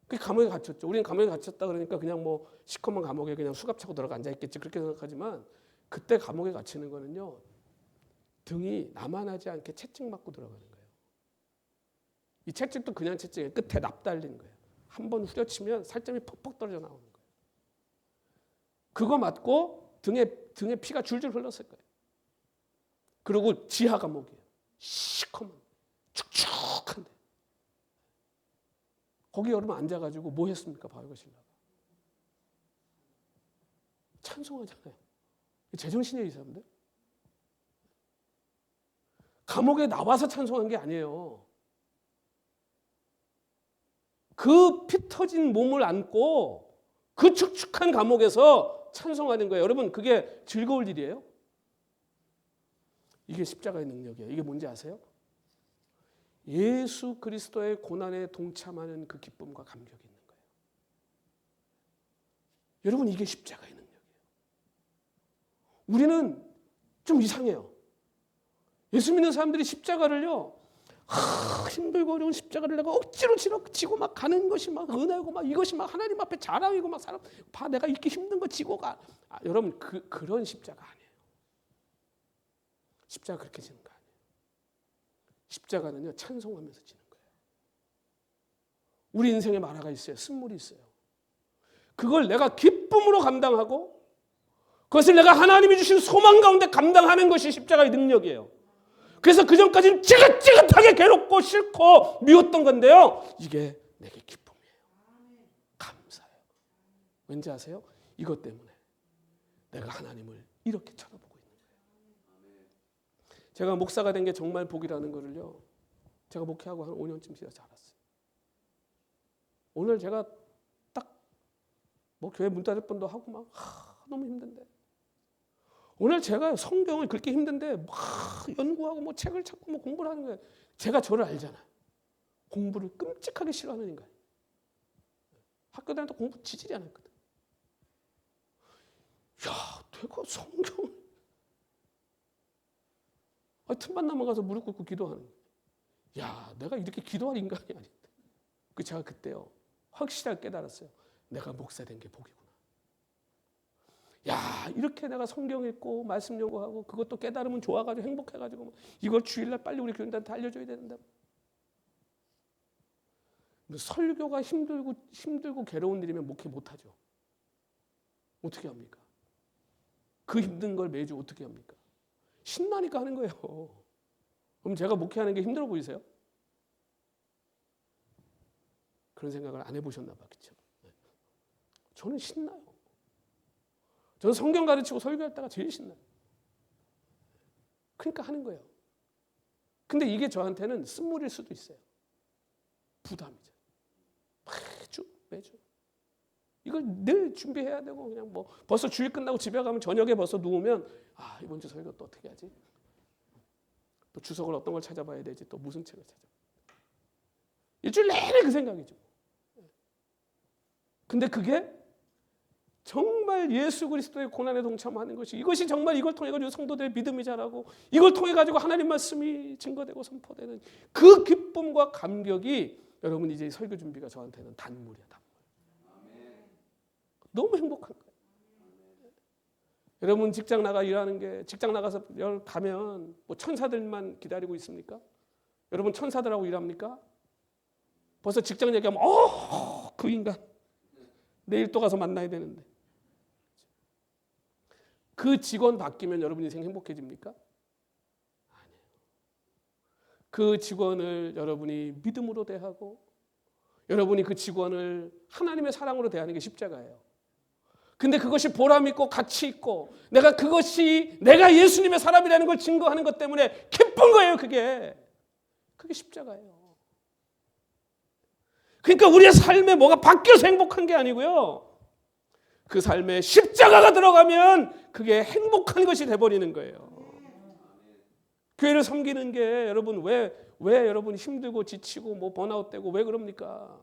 그 감옥에 갇혔죠. 우리는 감옥에 갇혔다 그러니까 그냥 뭐 시커먼 감옥에 그냥 수갑 차고 들어가 앉아 있겠지, 그렇게 생각하지만, 그때 감옥에 갇히는 거는요, 등이 남아나지 않게 채찍 맞고 들어가는 거예요. 이 채찍도 그냥 채찍이에요. 끝에 납 달린 거예요. 한 번 후려치면 살점이 퍽퍽 떨어져 나오는 거예요. 그거 맞고 등에 피가 줄줄 흘렀을 거예요. 그리고 지하 감옥이에요. 시커먼, 축축한데. 거기 여러분 앉아가지고 뭐 했습니까? 바울과 실라가. 찬송하잖아요. 제정신이에요, 이 사람들. 감옥에 나와서 찬송한 게 아니에요. 그 피 터진 몸을 안고 그 축축한 감옥에서 찬송하는 거예요. 여러분, 그게 즐거울 일이에요? 이게 십자가의 능력이에요. 이게 뭔지 아세요? 예수 그리스도의 고난에 동참하는 그 기쁨과 감격이 있는 거예요. 여러분, 이게 십자가의 능력이에요. 우리는 좀 이상해요. 예수 믿는 사람들이 십자가를요, 힘들고 어려운 십자가를 내가 억지로 지고 막 가는 것이 막 은혜고 막 이것이 막 하나님 앞에 자랑이고 막 사람 봐, 내가 이렇게 힘든 거 지고 가. 여러분, 그런 십자가 아니에요. 십자가 그렇게 지는 거 아니에요. 십자가는요, 찬송하면서 지는 거예요. 우리 인생에 마라가 있어요. 쓴물이 있어요. 그걸 내가 기쁨으로 감당하고 그것을 내가 하나님이 주신 소망 가운데 감당하는 것이 십자가의 능력이에요. 그래서 그전까지는 찌긋찌긋하게 괴롭고 싫고 미웠던 건데요, 이게 내게 기쁨이에요. 감사해요. 왠지 아세요? 이것 때문에 내가 하나님을 이렇게 쳐다보고 있는 거예요. 제가 목사가 된 게 정말 복이라는 거를요, 제가 목회하고 한 5년쯤 지나서 알았어요. 오늘 제가 딱 뭐 교회 문 닫을 뻔도 하고 막 너무 힘든데, 오늘 제가 성경을 그렇게 힘든데 막 연구하고 뭐 책을 찾고 뭐 공부를 하는 거예요. 제가 저를 알잖아요. 공부를 끔찍하게 싫어하는 인간. 학교 다닐 때 공부 지질이 안 했거든. 야, 내가 성경 틈만 남아가서 무릎 꿇고 기도하는 거야. 야, 내가 이렇게 기도할 인간이 아닌데. 제가 그때요 확실하게 깨달았어요. 내가 목사 된 게 복이구나. 야, 이렇게 내가 성경 읽고 말씀 연구하고 그것도 깨달으면 좋아가지고 행복해가지고 이걸 주일날 빨리 우리 교인들한테 알려줘야 된다. 설교가 힘들고 괴로운 일이면 목회 못하죠. 어떻게 합니까? 그 힘든 걸 매주 어떻게 합니까? 신나니까 하는 거예요. 그럼 제가 목회하는 게 힘들어 보이세요? 그런 생각을 안 해보셨나 봐. 그렇죠? 저는 신나요. 저는 성경 가르치고 설교할 때가 제일 신나요. 그러니까 하는 거예요. 근데 이게 저한테는 쓴물일 수도 있어요. 부담이죠. 매주 이걸 늘 준비해야 되고 그냥 뭐 벌써 주일 끝나고 집에 가면 저녁에 벌써 누우면 이번 주 설교 또 어떻게 하지? 또 주석을 어떤 걸 찾아봐야 되지? 또 무슨 책을 찾아봐? 일주일 내내 그 생각이죠. 근데 그게 정말 예수 그리스도의 고난에 동참하는 것이 이것이 정말 이걸 통해 가지고 성도들의 믿음이 자라고 이걸 통해 가지고 하나님 말씀이 증거되고 선포되는 그 기쁨과 감격이 여러분 이제 설교 준비가 저한테는 단물이야. 너무 행복한 거예요. 여러분 직장 나가 일하는 게 직장 나가서 가면 뭐 천사들만 기다리고 있습니까? 여러분 천사들하고 일합니까? 벌써 직장 얘기하면 그 인간 내일 또 가서 만나야 되는데 그 직원 바뀌면 여러분 인생 행복해집니까? 아니에요. 그 직원을 여러분이 믿음으로 대하고 여러분이 그 직원을 하나님의 사랑으로 대하는 게 십자가예요. 근데 그것이 보람 있고 가치 있고 내가 예수님의 사람이라는 걸 증거하는 것 때문에 기쁜 거예요. 그게 십자가예요. 그러니까 우리의 삶에 뭐가 바뀌어서 행복한 게 아니고요. 그 삶에 십자가가 들어가면 그게 행복한 것이 돼버리는 거예요. 교회를 섬기는 게 여러분 왜 여러분 힘들고 지치고 뭐 번아웃되고 왜 그럽니까?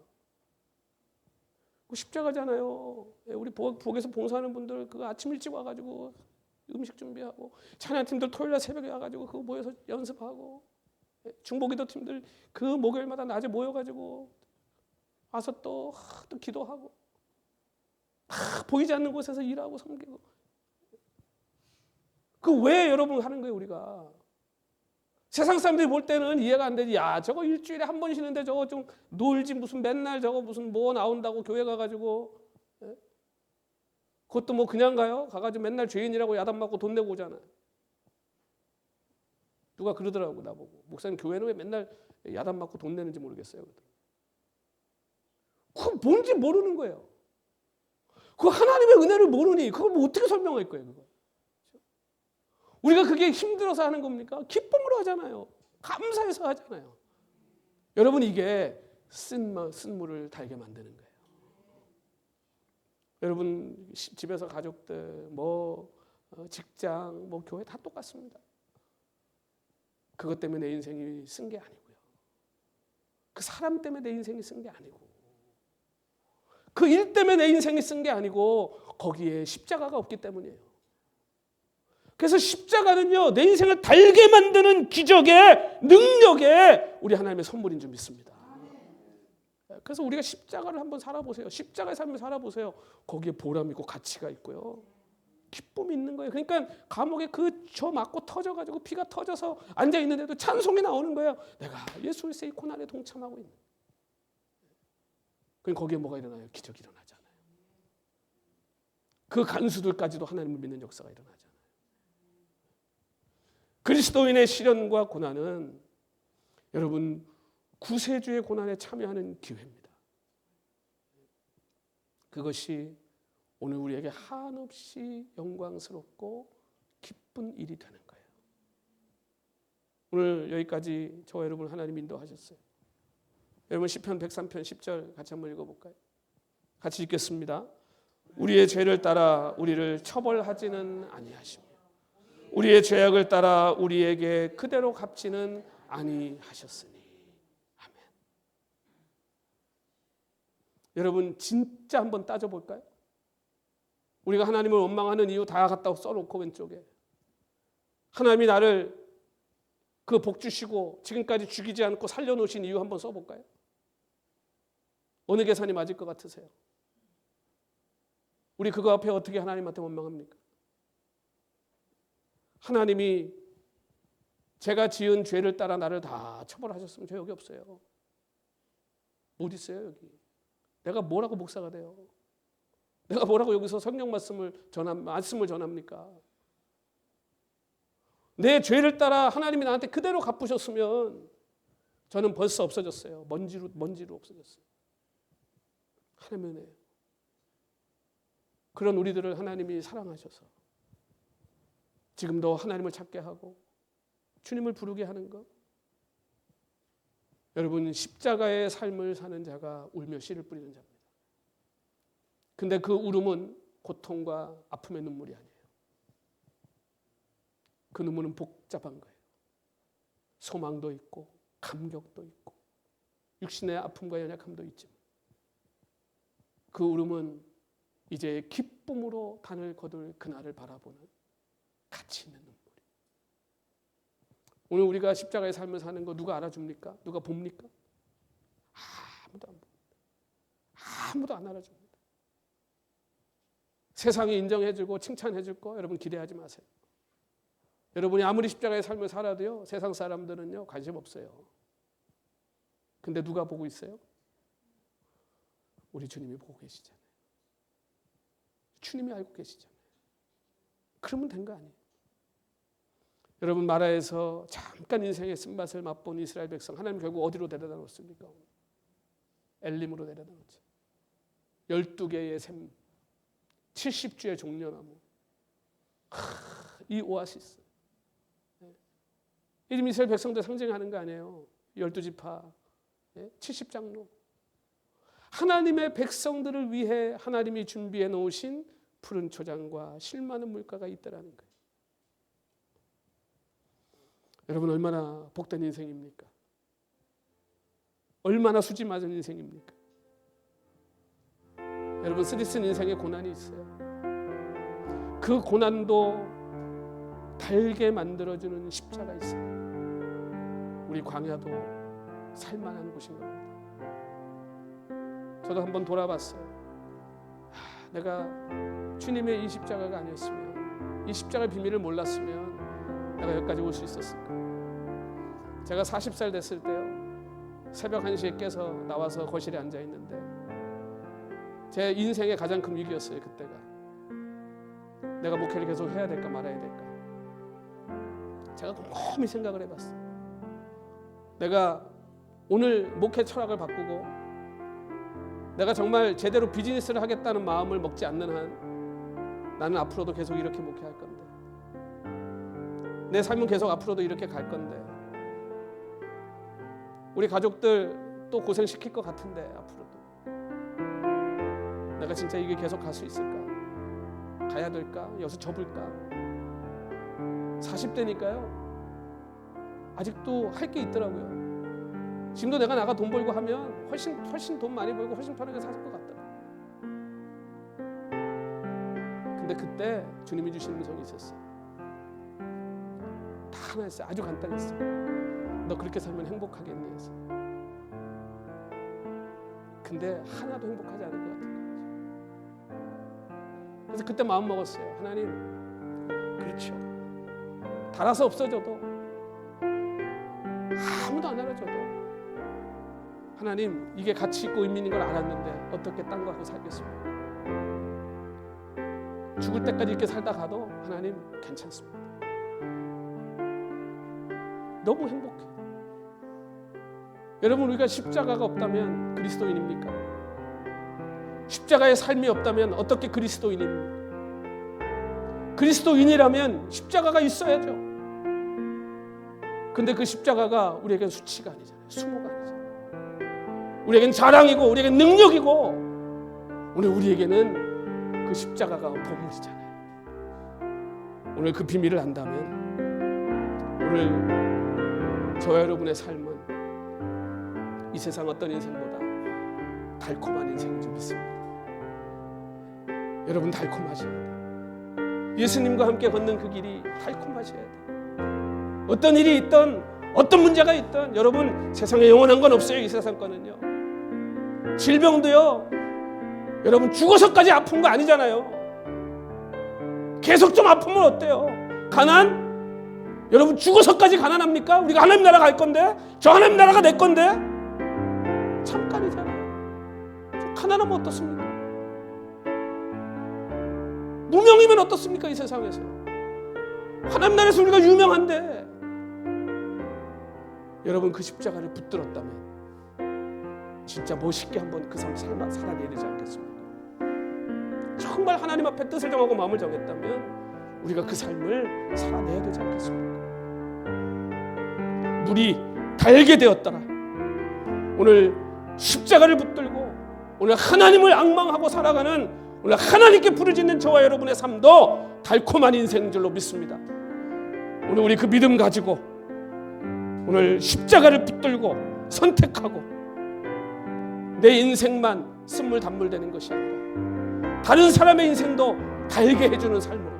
십자가잖아요. 우리 복에서 봉사하는 분들 그거 아침 일찍 와가지고 음식 준비하고 찬양팀들 토요일날 새벽에 와가지고 그거 모여서 연습하고 중보기도 팀들 그 목요일마다 낮에 모여가지고 와서 또 기도하고 보이지 않는 곳에서 일하고 섬기고 그 왜 여러분 하는 거예요 우리가? 세상 사람들이 볼 때는 이해가 안 되지. 야, 저거 일주일에 한 번 쉬는데 저거 좀 놀지 무슨 맨날 저거 무슨 뭐 나온다고 교회 가가지고 그것도 뭐 그냥 가요? 가가지고 맨날 죄인이라고 야단 맞고 돈 내고 오잖아요. 누가 그러더라고 나보고 목사님 교회는 왜 맨날 야단 맞고 돈 내는지 모르겠어요. 그거 뭔지 모르는 거예요. 그 하나님의 은혜를 모르니 그걸 뭐 어떻게 설명할 거예요 그거. 우리가 그게 힘들어서 하는 겁니까? 기쁨으로 하잖아요. 감사해서 하잖아요. 여러분 이게 쓴물을 달게 만드는 거예요. 여러분 집에서 가족들 직장 교회 다 똑같습니다. 그것 때문에 내 인생이 쓴 게 아니고요. 그 사람 때문에 내 인생이 쓴 게 아니고 그 일 때문에 내 인생이 쓴 게 아니고 거기에 십자가가 없기 때문이에요. 그래서 십자가는요 내 인생을 달게 만드는 기적의 능력에 우리 하나님의 선물인 줄 믿습니다. 그래서 우리가 십자가를 한번 살아보세요. 십자가의 삶을 살아보세요. 거기에 보람 있고 가치가 있고요. 기쁨이 있는 거예요. 그러니까 감옥에 저 맞고 터져가지고 피가 터져서 앉아있는데도 찬송이 나오는 거예요. 내가 예수 그리스도의 고난에 동참하고 있는. 그럼 거기에 뭐가 일어나요? 기적이 일어나잖아요. 그 간수들까지도 하나님을 믿는 역사가 일어나잖아요. 그리스도인의 시련과 고난은 여러분 구세주의 고난에 참여하는 기회입니다. 그것이 오늘 우리에게 한없이 영광스럽고 기쁜 일이 되는 거예요. 오늘 여기까지 저와 여러분 하나님 인도하셨어요. 여러분 시편 103편 10절 같이 한번 읽어볼까요? 같이 읽겠습니다. 우리의 죄를 따라 우리를 처벌하지는 아니하시며 우리의 죄악을 따라 우리에게 그대로 갚지는 아니하셨으니. 아멘. 여러분 진짜 한번 따져볼까요? 우리가 하나님을 원망하는 이유 다 갖다 써놓고 왼쪽에 하나님이 나를 그 복 주시고 지금까지 죽이지 않고 살려놓으신 이유 한번 써볼까요? 어느 계산이 맞을 것 같으세요? 우리 그거 앞에 어떻게 하나님한테 원망합니까? 하나님이 제가 지은 죄를 따라 나를 다 처벌하셨으면 저 여기 없어요. 못 있어요 여기. 내가 뭐라고 목사가 돼요? 내가 뭐라고 여기서 성경 말씀을 전합니까? 내 죄를 따라 하나님이 나한테 그대로 갚으셨으면 저는 벌써 없어졌어요. 먼지로 없어졌어요. 하나님의 은혜예요. 그런 우리들을 하나님이 사랑하셔서 지금도 하나님을 찾게 하고 주님을 부르게 하는 것. 여러분 십자가의 삶을 사는 자가 울며 씨를 뿌리는 자입니다. 근데 그 울음은 고통과 아픔의 눈물이 아니에요. 그 눈물은 복잡한 거예요. 소망도 있고 감격도 있고 육신의 아픔과 연약함도 있지만 그 울음은 이제 기쁨으로 단을 거둘 그날을 바라보는 가치 있는 눈물이. 오늘 우리가 십자가의 삶을 사는 거 누가 알아줍니까? 누가 봅니까? 아무도 안 봅니다. 아무도 안 알아줍니다. 세상이 인정해주고 칭찬해줄 거 여러분 기대하지 마세요. 여러분이 아무리 십자가의 삶을 살아도요 세상 사람들은요 관심 없어요. 근데 누가 보고 있어요? 우리 주님이 보고 계시잖아요. 주님이 알고 계시잖아요. 그러면 된 거 아니에요. 여러분 마라에서 잠깐 인생의 쓴맛을 맛본 이스라엘 백성 하나님 결국 어디로 데려다 놓습니까? 엘림으로 데려다 놓죠. 12개의 샘 70주의 종려나무 이 오아시스 이름 이스라엘 백성들 상징하는 거 아니에요. 12지파 70장로 하나님의 백성들을 위해 하나님이 준비해 놓으신 푸른 초장과 실많은 물가가 있다라는 거예요. 여러분 얼마나 복된 인생입니까? 얼마나 수지 맞은 인생입니까? 여러분 쓰디쓴 인생에 고난이 있어요. 그 고난도 달게 만들어주는 십자가 있어요. 우리 광야도 살만한 곳인 겁니다. 저도 한번 돌아봤어요. 내가 주님의 이 십자가가 아니었으면 이 십자가의 비밀을 몰랐으면 내가 여기까지 올 수 있었을까? 제가 40살 됐을 때요 새벽 1시에 깨서 나와서 거실에 앉아 있는데 제 인생의 가장 큰 위기였어요. 그때가 내가 목회를 계속 해야 될까 말아야 될까 제가 곰곰이 생각을 해봤어요. 내가 오늘 목회 철학을 바꾸고 내가 정말 제대로 비즈니스를 하겠다는 마음을 먹지 않는 한 나는 앞으로도 계속 이렇게 목회할 건데 내 삶은 계속 앞으로도 이렇게 갈 건데 우리 가족들 또 고생시킬 것 같은데 앞으로도 내가 진짜 이게 계속 갈 수 있을까? 가야 될까? 여기서 접을까? 40대니까요 아직도 할 게 있더라고요. 지금도 내가 나가 돈 벌고 하면 훨씬 돈 많이 벌고 훨씬 편하게 살 것 같더라고요. 근데 그때 주님이 주신 음성이 있었어요. 다 하나였어요. 아주 간단했어요. 너 그렇게 살면 행복하겠니? 해서. 근데 하나도 행복하지 않을 것 같은 거죠. 그래서 그때 마음 먹었어요. 하나님, 그렇죠. 달아서 없어져도 아무도 안 알아줘도 하나님 이게 가치 있고 의미 있는 걸 알았는데 어떻게 딴 거 하고 살겠습니까? 죽을 때까지 이렇게 살다 가도 하나님 괜찮습니다. 너무 행복해. 여러분 우리가 십자가가 없다면 그리스도인입니까? 십자가의 삶이 없다면 어떻게 그리스도인입니까? 그리스도인이라면 십자가가 있어야죠. 근데 그 십자가가 우리에겐 수치가 아니잖아요. 수모가 아니잖아요. 우리에겐 자랑이고 우리에겐 능력이고 오늘 우리에게는 그 십자가가 보물이잖아요. 오늘 그 비밀을 안다면 오늘 저와 여러분의 삶은 이 세상 어떤 인생보다 달콤한 인생인 줄 믿습니다. 여러분 달콤하셔야 돼요. 예수님과 함께 걷는 그 길이 달콤하셔야 돼요. 어떤 일이 있든 어떤 문제가 있든 여러분 세상에 영원한 건 없어요. 이 세상 거는요. 질병도요. 여러분 죽어서까지 아픈 거 아니잖아요. 계속 좀 아프면 어때요? 가난? 여러분 죽어서까지 가난합니까? 우리가 하나님 나라 갈 건데 저 하나님 나라가 내 건데 잠깐이잖아요. 좀 가난하면 어떻습니까? 무명이면 어떻습니까? 이 세상에서 하나님 나라에서 우리가 유명한데 여러분 그 십자가를 붙들었다면 진짜 멋있게 한번 그 삶 살아내야 되지 않겠습니까? 정말 하나님 앞에 뜻을 정하고 마음을 정했다면 우리가 그 삶을 살아내야 되지 않겠습니까? 물이 달게 되었더라. 오늘 십자가를 붙들고 오늘 하나님을 앙망하고 살아가는 오늘 하나님께 부르짖는 저와 여러분의 삶도 달콤한 인생인 줄로 믿습니다. 오늘 우리 그 믿음 가지고 오늘 십자가를 붙들고 선택하고 내 인생만 쓴물 단물 되는 것이 아니라 다른 사람의 인생도 달게 해주는 삶으로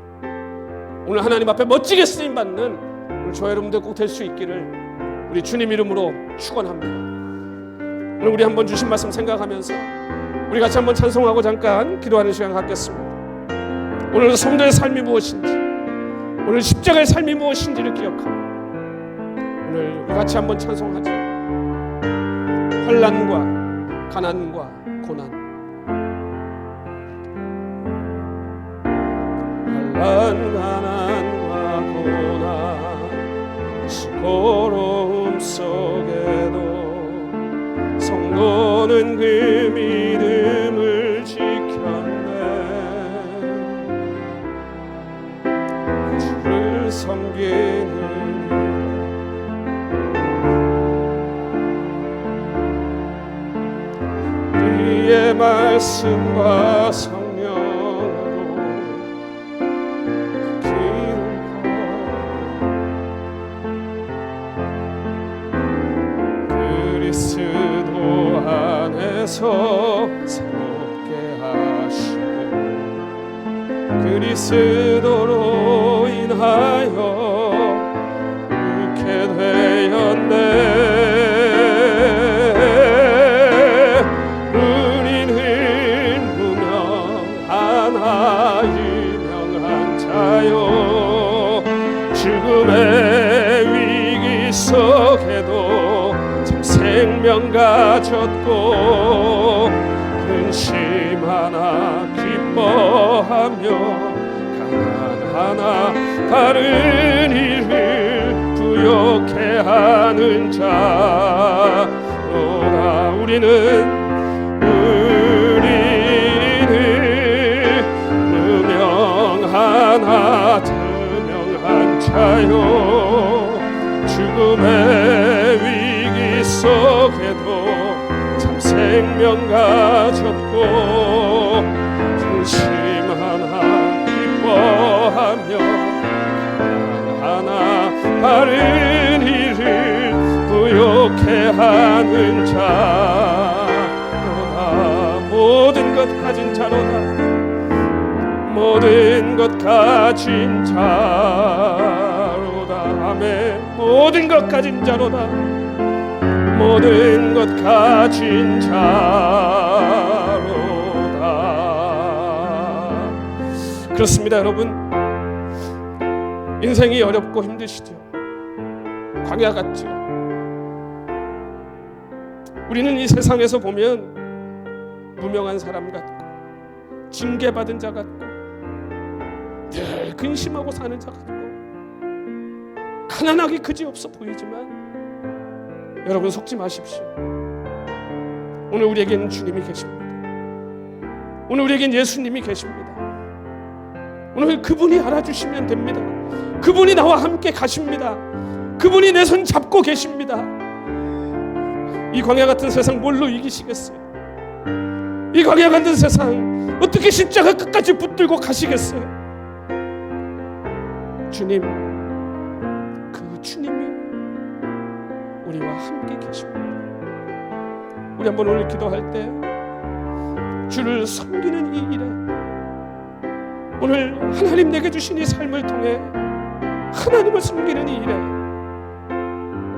오늘 하나님 앞에 멋지게 쓰임받는 오늘 저와 여러분들 꼭 될 수 있기를 우리 주님 이름으로 축원합니다. 오늘 우리 한번 주신 말씀 생각하면서 우리 같이 한번 찬송하고 잠깐 기도하는 시간 갖겠습니다. 오늘 성도의 삶이 무엇인지 오늘 십자가의 삶이 무엇인지를 기억하고 오늘 우리 같이 한번 찬송하자. 환난과 가난과 고난 환난 가난과 고난 시끄러움 속에도 성도는 그 믿음을 지켰네. 주를 섬기는 그의 말씀과 성령으로 그 길을 그리스도 안에서 새롭게 하시고 그리스도로 인하여 그렇게 되었네. 유명한 자요 죽음의 위기 속에도 참 생명 가졌고 근심 하나 기뻐하며 가난 하나 다른 일을 부욕해 하는 자로다. 우리는 하나 투명한 자요 죽음의 위기 속에도 참 생명 가졌고 근심 하나 기뻐하며 하나 바른 일을 부욕해 하는 자로다. 모든 것 가진 자로다. 모든 것 가진 자로다. 아멘. 모든 것 가진 자로다. 모든 것 가진 자로다. 그렇습니다, 여러분. 인생이 어렵고 힘드시죠? 광야 같죠? 우리는 이 세상에서 보면 무명한 사람 같고 징계받은 자 같고 늘 근심하고 사는 자 같고 가난하기 그지없어 보이지만 여러분 속지 마십시오. 오늘 우리에겐 주님이 계십니다. 오늘 우리에겐 예수님이 계십니다. 오늘 그분이 알아주시면 됩니다. 그분이 나와 함께 가십니다. 그분이 내 손 잡고 계십니다. 이 광야 같은 세상 뭘로 이기시겠어요? 이 광야 같은 세상 어떻게 십자가 끝까지 붙들고 가시겠어요? 주님, 그 주님이 우리와 함께 계십니다. 우리 한번 오늘 기도할 때 주를 섬기는 이 일에 오늘 하나님 내게 주신 이 삶을 통해 하나님을 섬기는 이 일에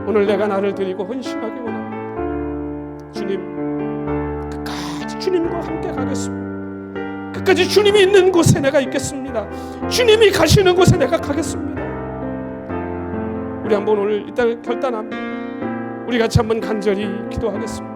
오늘 내가 나를 드리고 헌신하기 원합니다. 주님, 끝까지 주님과 함께 가겠습니다. 끝까지 주님이 있는 곳에 내가 있겠습니다. 주님이 가시는 곳에 내가 가겠습니다. 우리 한번 오늘 이따 결단합니다. 우리 같이 한번 간절히 기도하겠습니다.